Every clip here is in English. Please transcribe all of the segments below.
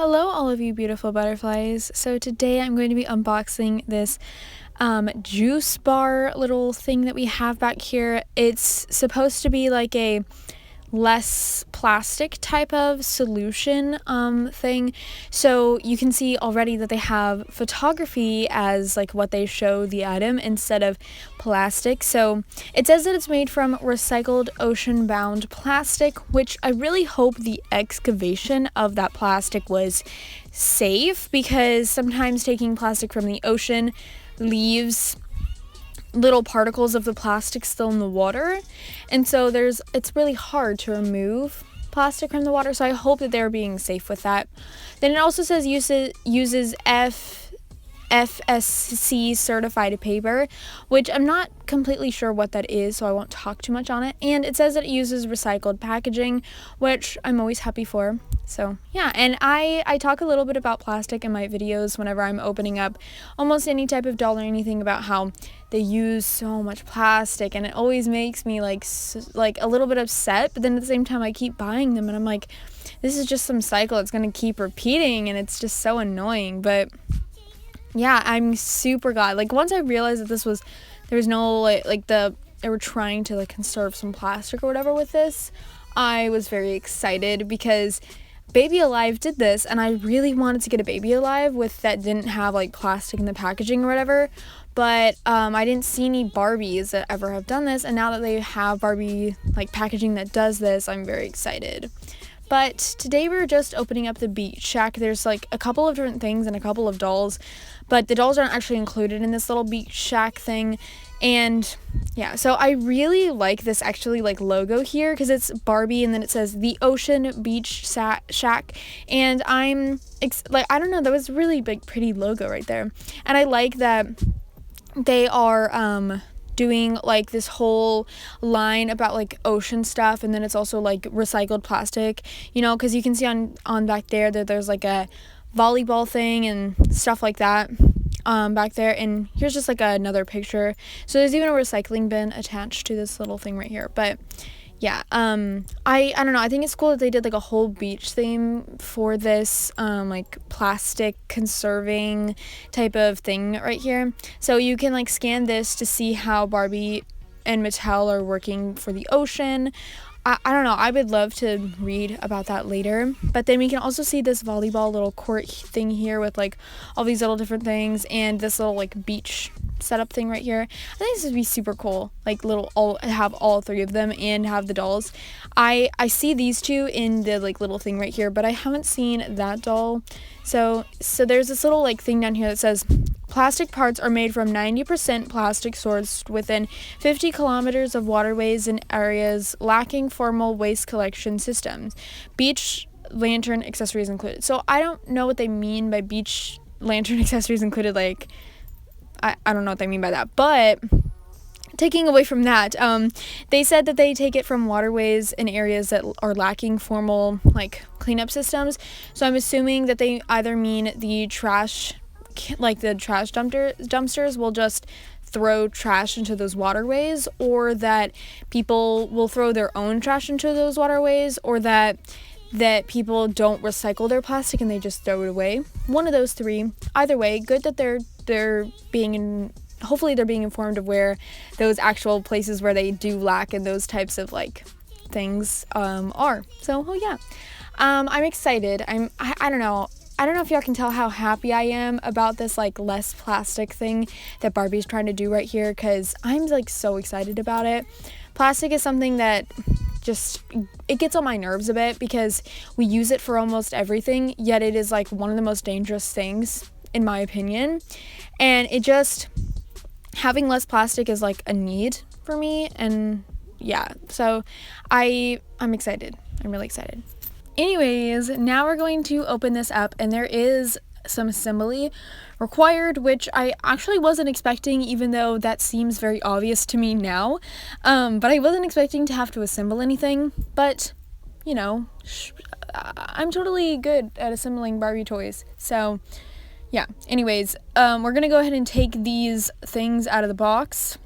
Hello, all of you beautiful butterflies. So today I'm going to be unboxing this juice bar little thing that we have back here. It's supposed to be like a less plastic type of solution thing. So you can see already that they have photography as like what they show the item instead of plastic. So it says that it's made from recycled ocean-bound plastic, which I really hope the excavation of that plastic was safe, because sometimes taking plastic from the ocean leaves little particles of the plastic still in the water, and so it's really hard to remove plastic from the water, so I hope that they're being safe with that. Then it also says uses FSC certified paper, which I'm not completely sure what that is, so I won't talk too much on it. And it says that it uses recycled packaging, which I'm always happy for. So yeah, and I talk a little bit about plastic in my videos whenever I'm opening up almost any type of doll or anything, about how they use so much plastic, and it always makes me like a little bit upset, but then at the same time I keep buying them and I'm like, this is just some cycle, it's gonna keep repeating, and it's just so annoying. But yeah, I'm super glad. Like, once I realized that there was no they were trying to like conserve some plastic or whatever with this, I was very excited, because Baby Alive did this, and I really wanted to get a Baby Alive that didn't have like plastic in the packaging or whatever. But I didn't see any Barbies that ever have done this, and now that they have Barbie like packaging that does this, I'm very excited. But today we're just opening up the beach shack. There's like a couple of different things and a couple of dolls, but the dolls aren't actually included in this little beach shack thing. And yeah, so I really like this actually like logo here, because it's Barbie and then it says the Ocean Beach Shack, and I don't know, that was really big pretty logo right there. And I like that they are doing like this whole line about like ocean stuff, and then it's also like recycled plastic, because you can see on back there that there's like a volleyball thing and stuff like that back there. And here's just like another picture, so there's even a recycling bin attached to this little thing right here. But yeah, I don't know, I think it's cool that they did like a whole beach theme for this like plastic conserving type of thing right here. So you can like scan this to see how Barbie and Mattel are working for the ocean. I don't know, I would love to read about that later. But then we can also see this volleyball little court thing here with like all these little different things, and this little like beach setup thing right here. I think this would be super cool, like have all three of them and have the dolls. I see these two in the like little thing right here, but I haven't seen that doll. So there's this little like thing down here that says plastic parts are made from 90% plastic sourced within 50 kilometers of waterways and areas lacking formal waste collection systems. Beach lantern accessories included. So I don't know what they mean by beach lantern accessories included. Like, I don't know what they mean by that. But taking away from that, they said that they take it from waterways in areas that are lacking formal like cleanup systems. So I'm assuming that they either mean the trash dumpsters will just throw trash into those waterways, or that people will throw their own trash into those waterways, or that people don't recycle their plastic and they just throw it away. One of those three. Either way, good that they're being hopefully they're being informed of where those actual places where they do lack and those types of like things are. So yeah, I'm excited. I don't know. I don't know if y'all can tell how happy I am about this like less plastic thing that Barbie's trying to do right here, because I'm like so excited about it. Plastic is something that it gets on my nerves a bit, because we use it for almost everything, yet it is like one of the most dangerous things in my opinion. And having less plastic is like a need for me. And yeah, so I'm excited. I'm really excited. Anyways, now we're going to open this up, and there is some assembly required, which I actually wasn't expecting, even though that seems very obvious to me now. But I wasn't expecting to have to assemble anything. But, I'm totally good at assembling Barbie toys. So, yeah. Anyways, we're going to go ahead and take these things out of the box.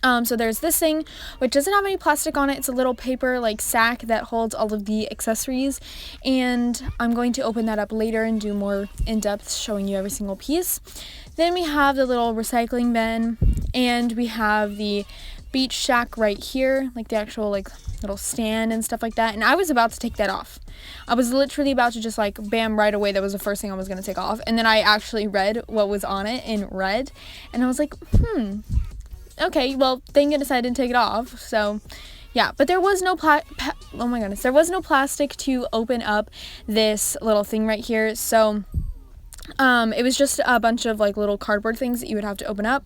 So there's this thing, which doesn't have any plastic on it. It's a little paper like sack that holds all of the accessories, and I'm going to open that up later and do more in-depth showing you every single piece. Then we have the little recycling bin, and we have the beach shack right here, like the actual like little stand and stuff like that. And I was about to take that off. I was literally about to just like bam, right away, that was the first thing I was going to take off. And then I actually read what was on it in red, and I was like, okay, well, thank goodness I didn't take it off. So yeah, but there was no there was no plastic to open up this little thing right here. So it was just a bunch of like little cardboard things that you would have to open up.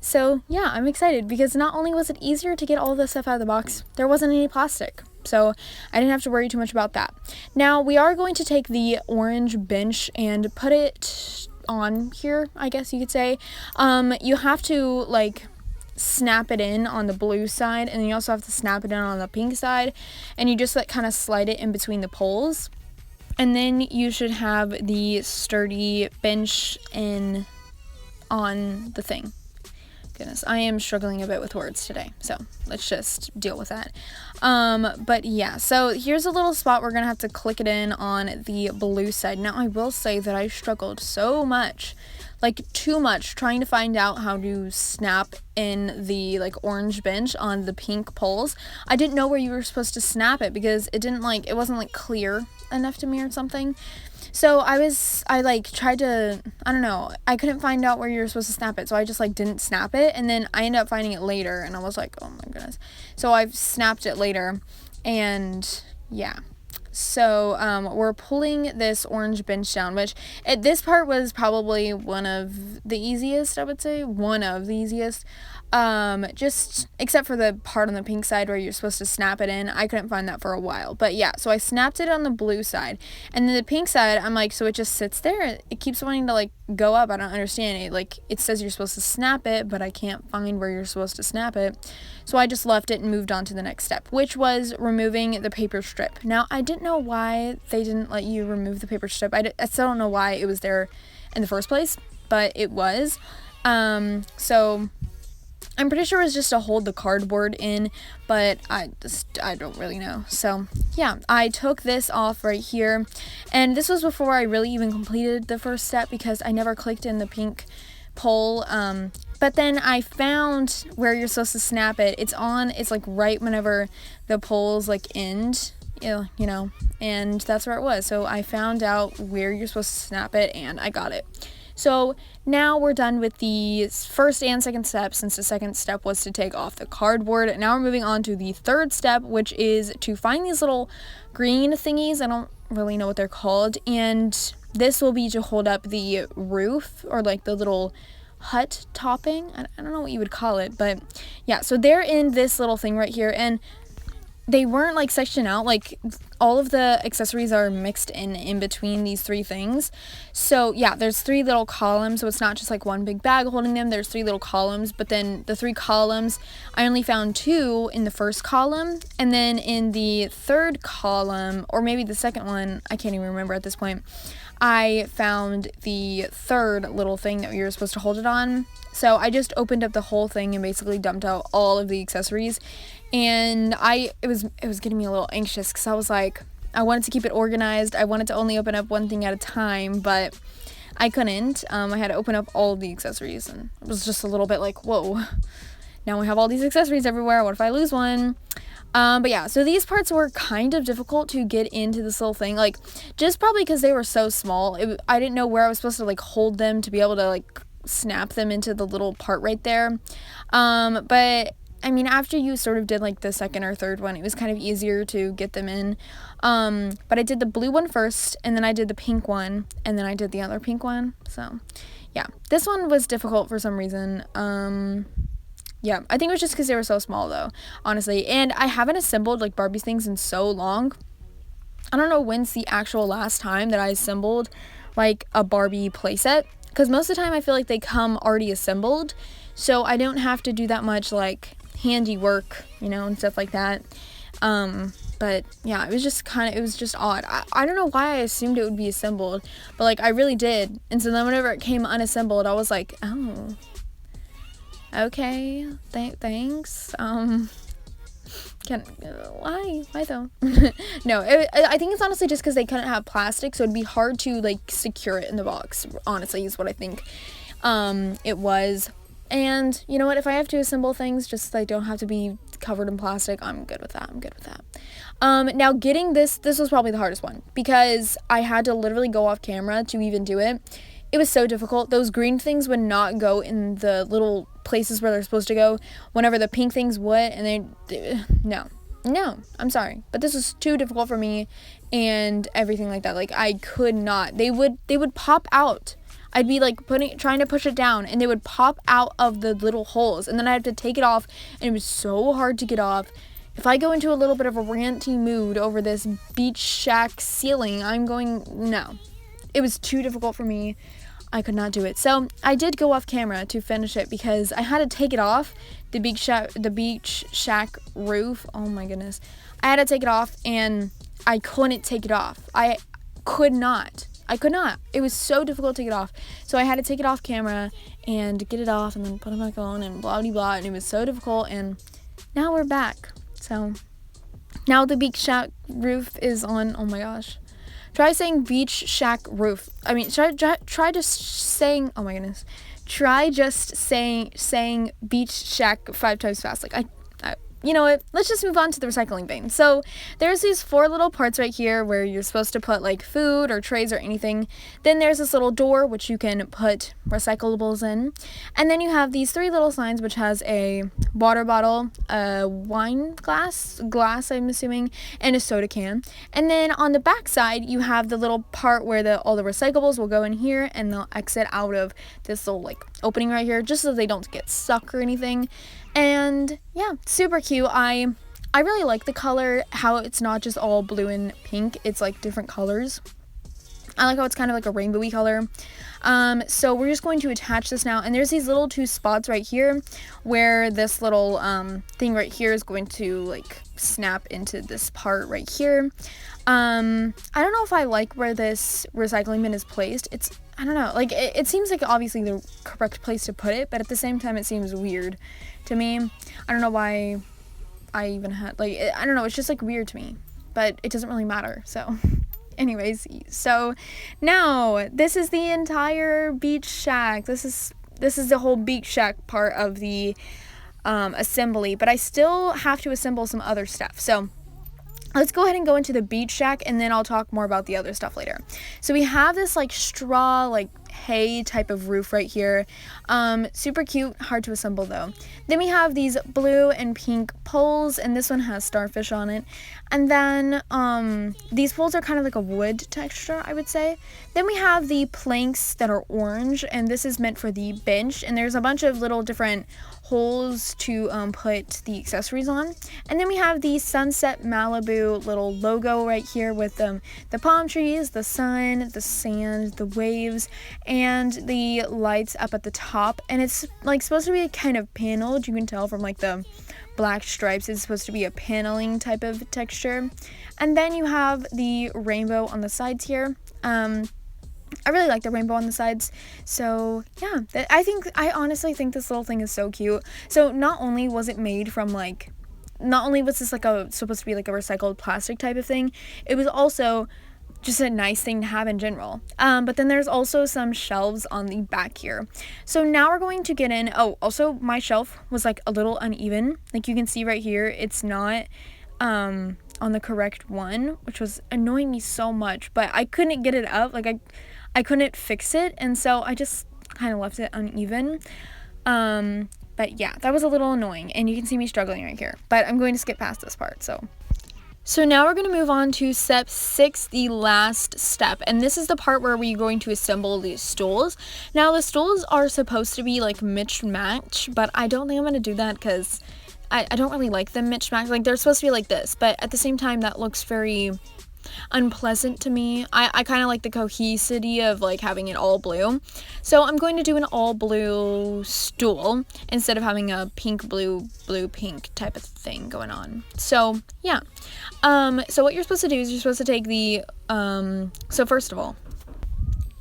So yeah, I'm excited because not only was it easier to get all the stuff out of the box, there wasn't any plastic. So I didn't have to worry too much about that. Now we are going to take the orange bench and put it on here, I guess you could say. You have to like snap it in on the blue side, and then you also have to snap it in on the pink side, and you just like kind of slide it in between the poles, and then you should have the sturdy bench in on the thing. Goodness, I am struggling a bit with words today, so let's just deal with that. But yeah, so here's a little spot we're gonna have to click it in on the blue side. Now I will say that I struggled so much, like too much, trying to find out how to snap in the like orange bench on the pink poles. I didn't know where you were supposed to snap it because it wasn't like clear enough to me or something. So I tried to, I don't know, I couldn't find out where you were supposed to snap it, so I just like didn't snap it, and then I ended up finding it later, and I was like, oh my goodness. So I've snapped it later, and yeah. So we're pulling this orange bench down, which this part was probably one of the easiest, I would say, one of the easiest. Just except for the part on the pink side where you're supposed to snap it in. I couldn't find that for a while, but yeah, so I snapped it on the blue side, and then the pink side, I'm like, so it just sits there. It keeps wanting to like go up. I don't understand it. Like it says you're supposed to snap it, but I can't find where you're supposed to snap it. So I just left it and moved on to the next step, which was removing the paper strip. Now I didn't know why they didn't let you remove the paper strip. I still don't know why it was there in the first place, but it was. So I'm pretty sure it was just to hold the cardboard in, but I don't really know. So yeah, I took this off right here, and this was before I really even completed the first step because I never clicked in the pink pole. But then I found where you're supposed to snap it. It's like right whenever the poles like end, you know, and that's where it was. So I found out where you're supposed to snap it, and I got it. So now we're done with the first and second step, since the second step was to take off the cardboard. Now we're moving on to the third step, which is to find these little green thingies. I don't really know what they're called. And this will be to hold up the roof, or like the little hut topping. I don't know what you would call it, but yeah, so they're in this little thing right here, and they weren't like sectioned out. Like all of the accessories are mixed in between these three things. So yeah, there's three little columns, so it's not just like one big bag holding them. There's three little columns, but then the three columns, I only found two in the first column, and then in the third column, or maybe the second one, I can't even remember at this point, I found the third little thing that we were supposed to hold it on. So I just opened up the whole thing and basically dumped out all of the accessories. And it was getting me a little anxious because I was like, I wanted to keep it organized. I wanted to only open up one thing at a time, but I couldn't. I had to open up all of the accessories, and it was just a little bit like, whoa, now we have all these accessories everywhere. What if I lose one? But yeah, so these parts were kind of difficult to get into this little thing, like just probably because they were so small. I didn't know where I was supposed to like hold them to be able to like snap them into the little part right there. But I mean, after you sort of did like the second or third one, it was kind of easier to get them in. But I did the blue one first, and then I did the pink one, and then I did the other pink one. So yeah, this one was difficult for some reason. Yeah, I think it was just because they were so small though, honestly. And I haven't assembled like Barbie things in so long. I don't know when's the actual last time that I assembled like a Barbie playset, because most of the time I feel like they come already assembled, so I don't have to do that much like handiwork, and stuff like that. But yeah, it was just odd. I don't know why I assumed it would be assembled, but like I really did. And so then whenever it came unassembled, I was like, oh, Okay, thanks. Why though? No, I think it's honestly just because they couldn't have plastic, so it'd be hard to like secure it in the box, honestly, is what I think it was. And you know what, if I have to assemble things just so they don't have to be covered in plastic, I'm good with that. Now getting this was probably the hardest one, because I had to literally go off camera to even do it. It was so difficult. Those green things would not go in the little places where they're supposed to go, whenever the pink things would, and no, I'm sorry, but this was too difficult for me and everything like that. Like, I could not. They would pop out. I'd be like trying to push it down, and they would pop out of the little holes, and then I had to take it off, and it was so hard to get off. If I go into a little bit of a ranty mood over this beach shack ceiling, no. It was too difficult for me. I could not do it. So I did go off camera to finish it, because I had to take it off the beach shack roof. Oh my goodness. I had to take it off, and I couldn't take it off. I could not. It was so difficult to take it off. So I had to take it off camera and get it off and then put it back on and blah, blah, blah. And it was so difficult. And now we're back. So now the beach shack roof is on. Oh my gosh. Try saying beach shack roof. I mean, try just saying, oh my goodness. Try just saying beach shack 5 times fast. Like, you know what, let's just move on to the recycling bin. So there's these 4 little parts right here where you're supposed to put like food or trays or anything. Then there's this little door which you can put recyclables in. And then you have these 3 little signs which has a water bottle, a wine glass I'm assuming, and a soda can. And then on the back side you have the little part where all the recyclables will go in here, and they'll exit out of this little like opening right here, just so they don't get stuck or anything. And yeah, super cute. I really like the color, how it's not just all blue and pink, it's like different colors. I like how it's kind of like a rainbowy color. So we're just going to attach this now, and there's these little 2 spots right here where this little thing right here is going to like snap into this part right here. I don't know if I like where this recycling bin is placed. I don't know, like it seems like obviously the correct place to put it, but at the same time it seems weird to me. I don't know why I even had, like, I don't know, it's just like weird to me, but it doesn't really matter. So anyways, so now this is the entire beach shack. This is the whole beach shack part of the assembly, but I still have to assemble some other stuff. So let's go ahead and go into the beach shack, and then I'll talk more about the other stuff later. So we have this like straw, like hay type of roof right here. Super cute, hard to assemble though. Then we have these blue and pink poles, and this one has starfish on it. And then these poles are kind of like a wood texture, I would say. Then we have the planks that are orange, and this is meant for the bench, and there's a bunch of little different holes to put the accessories on. And then we have the Sunset Malibu little logo right here with the palm trees, the sun, the sand, the waves, and the lights up at the top. And it's like supposed to be kind of paneled. You can tell from like the black stripes, it's supposed to be a paneling type of texture. And then you have the rainbow on the sides here. I really like the rainbow on the sides. So yeah, I honestly think this little thing is so cute. So not only was it made from not only was this supposed to be like a recycled plastic type of thing, it was also just a nice thing to have in general. But then there's also some shelves on the back here. So now we're going to get in. Oh, also my shelf was like a little uneven. Like you can see right here, it's not on the correct one, which was annoying me so much, but I couldn't get it up. Like I couldn't fix it, and so I just kind of left it uneven. But yeah, that was a little annoying, and you can see me struggling right here, but I'm going to skip past this part. So now we're going to move on to step 6, the last step, and this is the part where we're going to assemble these stools. Now the stools are supposed to be like mixed match, but I don't think I'm going to do that because I don't really like them mixed match. Like they're supposed to be like this, but at the same time that looks very unpleasant to me. I kind of like the cohesivity of like having it all blue. So I'm going to do an all blue stool instead of having a pink, blue, pink type of thing going on. So yeah. So what you're supposed to do is you're supposed to take the, so first of all,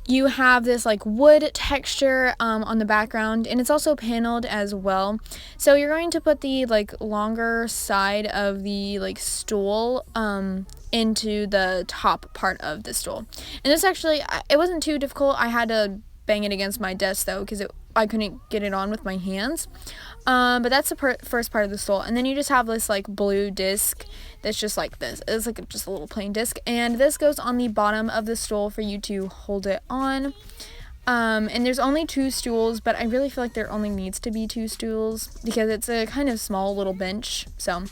you have this like wood texture on the background, and it's also paneled as well. So you're going to put the like longer side of the like stool into the top part of the stool. And this actually, it wasn't too difficult. I had to bang it against my desk though, because I couldn't get it on with my hands. But that's the first part of the stool. And then you just have this like blue disc that's just like this. It's like just a little plain disc. And this goes on the bottom of the stool for you to hold it on. And there's only 2 stools, but I really feel like there only needs to be 2 stools because it's a kind of small little bench. So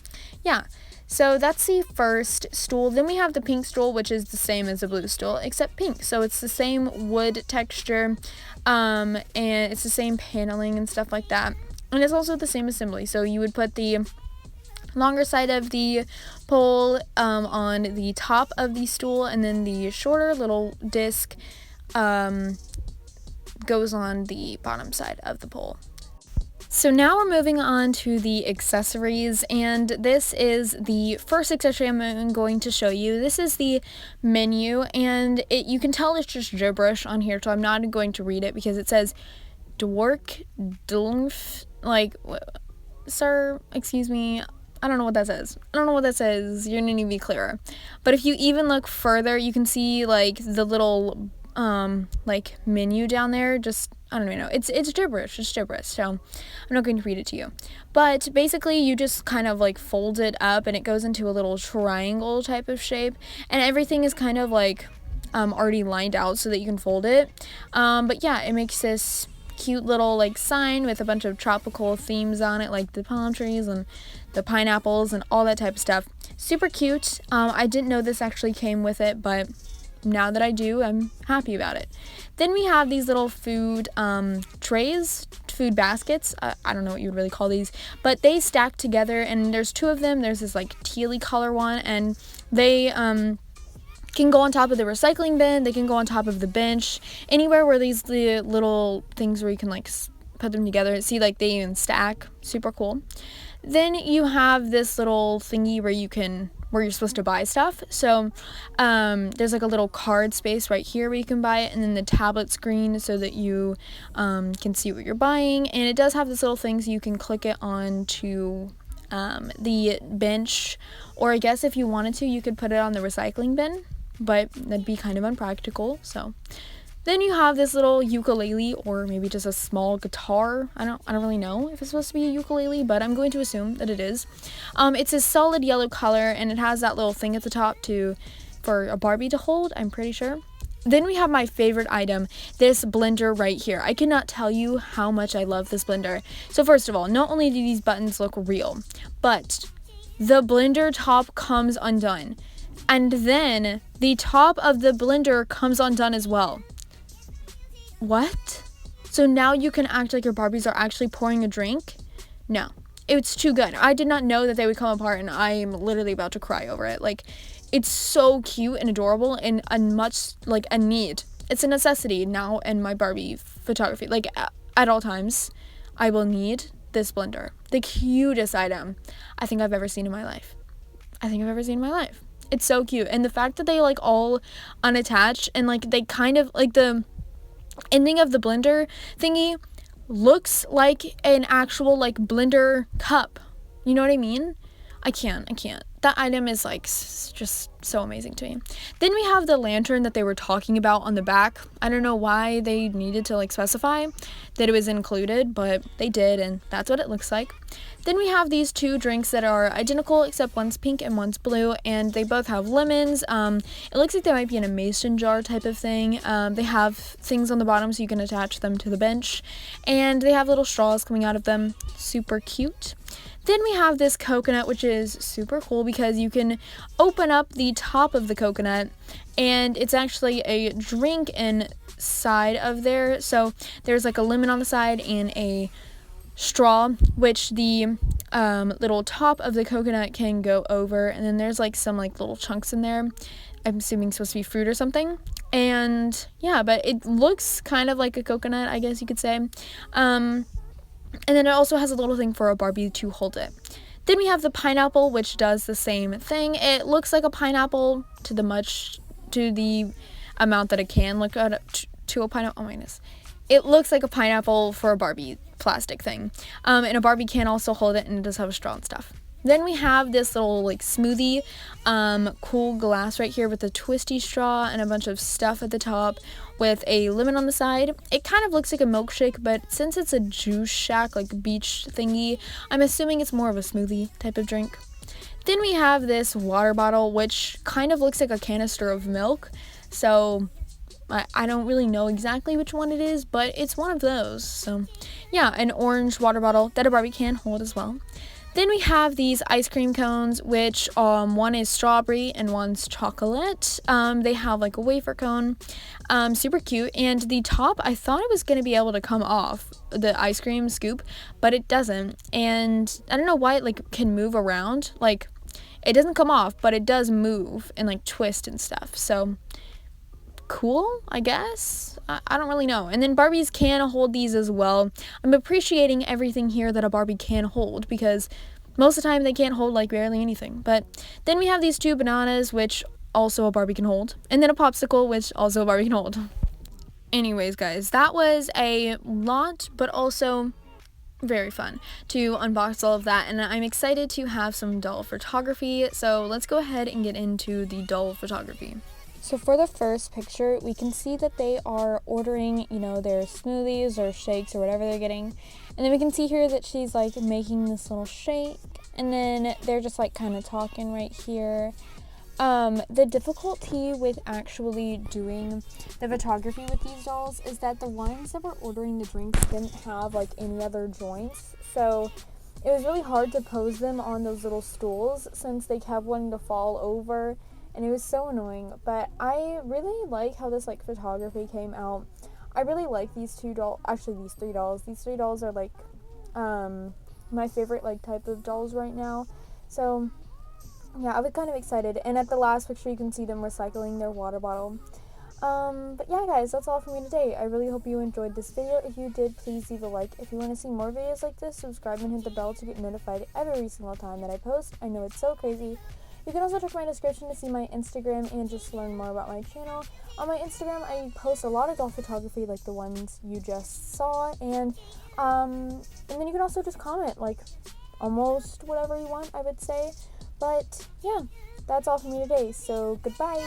yeah. So that's the first stool. Then we have the pink stool, which is the same as the blue stool, except pink. So it's the same wood texture, and it's the same paneling and stuff like that. And it's also the same assembly. So you would put the longer side of the pole on the top of the stool, and then the shorter little disc goes on the bottom side of the pole. So now we're moving on to the accessories, and this is the first accessory I'm going to show you. This is the menu, and you can tell it's just gibberish on here, so I'm not going to read it because it says Dwork, Dlnf, like, sir, excuse me, I don't know what that says. You're gonna need to be clearer. But if you even look further, you can see like the little like menu down there. Just, I don't even know. It's gibberish. So I'm not going to read it to you. But basically you just kind of like fold it up and it goes into a little triangle type of shape, and everything is kind of like already lined out so that you can fold it. But yeah, it makes this cute little like sign with a bunch of tropical themes on it, like the palm trees and the pineapples and all that type of stuff. Super cute. I didn't know this actually came with it, but now that I do, I'm happy about it. Then we have these little food trays, food baskets. I don't know what you would really call these, but they stack together, and there's 2 of them. There's this like tealy color one, and they can go on top of the recycling bin. They can go on top of the bench, anywhere where the little things where you can like put them together. See, like they even stack. Super cool. Then you have this little thingy where you're supposed to buy stuff. So there's like a little card space right here where you can buy it, and then the tablet screen so that you can see what you're buying. And it does have this little thing so you can click it onto the bench, or I guess if you wanted to, you could put it on the recycling bin, but that'd be kind of unpractical. So then you have this little ukulele, or maybe just a small guitar. I don't really know if it's supposed to be a ukulele, but I'm going to assume that it is. It's a solid yellow color, and it has that little thing at the top for a Barbie to hold, I'm pretty sure. Then we have my favorite item, this blender right here. I cannot tell you how much I love this blender. So first of all, not only do these buttons look real, but the blender top comes undone. And then the top of the blender comes undone as well. What? So now you can act like your Barbies are actually pouring a drink? No. It's too good. I did not know that they would come apart, and I am literally about to cry over it. Like, it's so cute and adorable, and much like a need. It's a necessity now in my Barbie photography. Like, at all times, I will need this blender. The cutest item I think I've ever seen in my life. It's so cute. And the fact that they like all unattach, and like they kind of like the ending of the blender thingy looks like an actual like blender cup. You know what I mean? I can't. That item is like just so amazing to me. Then we have the lantern that they were talking about on the back. I don't know why they needed to like specify that it was included, but they did, and that's what it looks like. Then we have these 2 drinks that are identical, except one's pink and one's blue, and they both have lemons. It looks like they might be in a mason jar type of thing. They have things on the bottom so you can attach them to the bench, and they have little straws coming out of them. Super cute. Then we have this coconut, which is super cool because you can open up the top of the coconut, and it's actually a drink inside of there. So there's like a lemon on the side and a straw, which the little top of the coconut can go over, and then there's like some like little chunks in there. I'm assuming it's supposed to be fruit or something. And yeah, but it looks kind of like a coconut, I guess you could say. And then it also has a little thing for a Barbie to hold it. Then we have the pineapple, which does the same thing. It looks like a pineapple to the amount that it can look to a pineapple. Oh my goodness. It looks like a pineapple for a Barbie plastic thing. And a Barbie can also hold it, and it does have a straw and stuff. Then we have this little like smoothie, cool glass right here with a twisty straw and a bunch of stuff at the top with a lemon on the side. It kind of looks like a milkshake, but since it's a juice shack, like beach thingy, I'm assuming it's more of a smoothie type of drink. Then we have this water bottle, which kind of looks like a canister of milk. So I don't really know exactly which one it is, but it's one of those. So yeah, an orange water bottle that a Barbie can hold as well. Then we have these ice cream cones, which one is strawberry and one's chocolate. They have like a wafer cone, super cute. And the top, I thought it was going to be able to come off the ice cream scoop, but it doesn't. And I don't know why it like can move around. Like it doesn't come off, but it does move and like twist and stuff. So cool, I guess. I don't really know. And then Barbies can hold these as well. I'm appreciating everything here that a Barbie can hold, because most of the time they can't hold like barely anything. But then we have these 2 bananas, which also a Barbie can hold, and then a popsicle, which also a Barbie can hold. Anyways, guys, that was a lot, but also very fun to unbox all of that, and I'm excited to have some doll photography. So let's go ahead and get into the doll photography. So for the first picture, we can see that they are ordering, their smoothies or shakes or whatever they're getting. And then we can see here that she's like making this little shake, and then they're just like kind of talking right here. The difficulty with actually doing the photography with these dolls is that the ones that were ordering the drinks didn't have like any other joints. So it was really hard to pose them on those little stools since they kept wanting to fall over. And it was so annoying, but I really like how this like photography came out. I really like these 2 dolls, actually these 3 dolls. These 3 dolls are like my favorite like type of dolls right now. So yeah, I was kind of excited. And at the last picture, you can see them recycling their water bottle. But yeah, guys, that's all for me today. I really hope you enjoyed this video. If you did, please leave a like. If you want to see more videos like this, subscribe and hit the bell to get notified every single time that I post. I know it's so crazy. You can also check my description to see my Instagram and just learn more about my channel. On my Instagram, I post a lot of doll photography like the ones you just saw, and then you can also just comment like almost whatever you want, I would say. But yeah, that's all for me today, so goodbye.